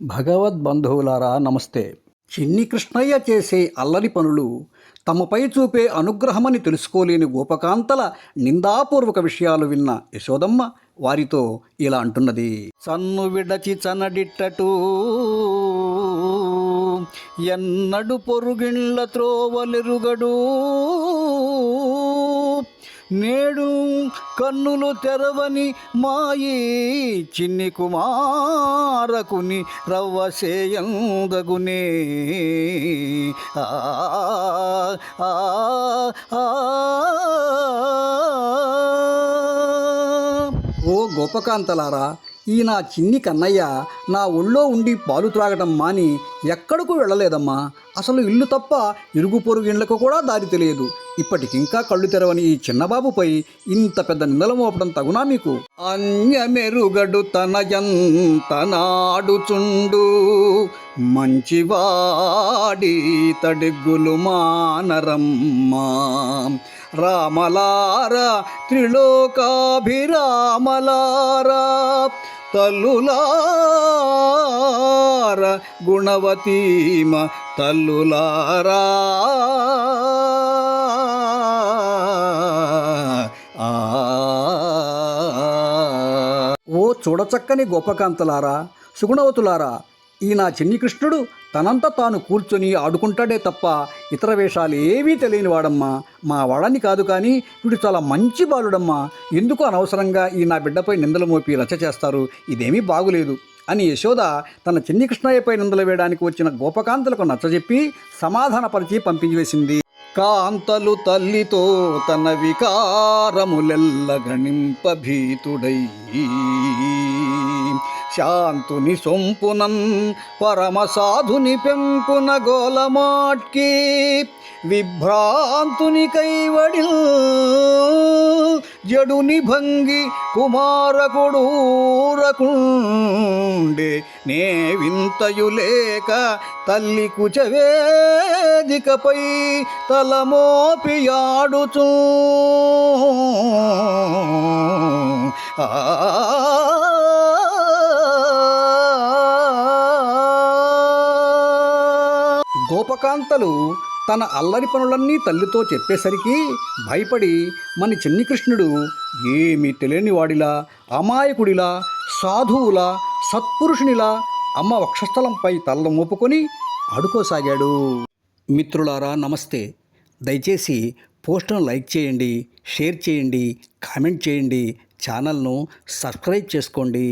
భగవద్బంధువులారా నమస్తే. చిన్ని కృష్ణయ్య చేసే అల్లరి పనులు తమపై చూపే అనుగ్రహమని తెలుసుకోలేని గోపకాంతల నిందాపూర్వక విషయాలు విన్న యశోదమ్మ వారితో ఇలా అంటున్నది. సన్ను విడచి చనడిట్టటు ఎన్నడు పొరుగిళ్ళ త్రోవలెరుగడు, నేడు కన్నులు తెరవని మాయి చిన్ని కుమారకుని రవ్వసేయందగునే. ఓ గోపకాంతలారా, ఈ నా చిన్ని కన్నయ్య నా ఒళ్ళో ఉండి పాలు త్రాగటం మాని ఎక్కడకు వెళ్ళలేదమ్మా. అసలు ఇల్లు తప్ప ఇరుగు పొరుగు ఇళ్లకు కూడా దారి తెలియదు. ఇప్పటికింకా కళ్ళు తెరవని ఈ చిన్నబాబుపై ఇంత పెద్ద నిందలు మోపడం తగునా మీకు? అన్యమెరుగడు తనయంత నాడుచుండు, మంచివాడి తడిగ్గులు మానరమ్మా. రామలారా త్రిలోకాభిరామలారా, తల్లులార గుణవతీమ తల్లులారా. ఓ చూడచక్కని గోపకాంతలారా, సుగుణవతులారా, ఈ నా చిన్ని కృష్ణుడు తనంతా తాను కూర్చొని ఆడుకుంటాడే తప్ప ఇతర వేషాలు ఏవీ తెలియని వాడమ్మా. మా వాడని కాదు, కానీ వీడు చాలా మంచి బాలుడమ్మా. ఎందుకు అనవసరంగా ఈ నా బిడ్డపై నిందలు మోపి రచ్చ చేస్తారు? ఇదేమీ బాగులేదు అని యశోద తన చిన్ని కృష్ణయ్యపై నిందలు వేయడానికి వచ్చిన గోపకాంతలకు నచ్చజెప్పి సమాధానపరిచి పంపించివేసింది. కాంతలు తల్లితో తన వికారములెల్ల గణింప భీతుడై, శాంతుని సొంపునన్ పరమ సాధుని పెంపున గోలమాట్కి, విభ్రాంతుని కైవడిల్ జడుని భంగి కుమారకుడూరకుండే. నే వింతయులేక తల్లి కుచవేదికపై తలమోపియాడుచూ గోపకాంతలు తన అల్లరి పనులన్నీ తల్లితో చెప్పేసరికి భయపడి మన చిన్ని కృష్ణుడు ఏమీ తెలియని వాడిలా, అమాయకుడిలా, సాధువులా, సత్పురుషునిలా అమ్మ వక్షస్థలంపై తల మోపుకొని ఆడుకోసాగాడు. మిత్రులారా నమస్తే. దయచేసి పోస్ట్ను లైక్ చేయండి, షేర్ చేయండి, కామెంట్ చేయండి, ఛానల్ను సబ్స్క్రైబ్ చేసుకోండి.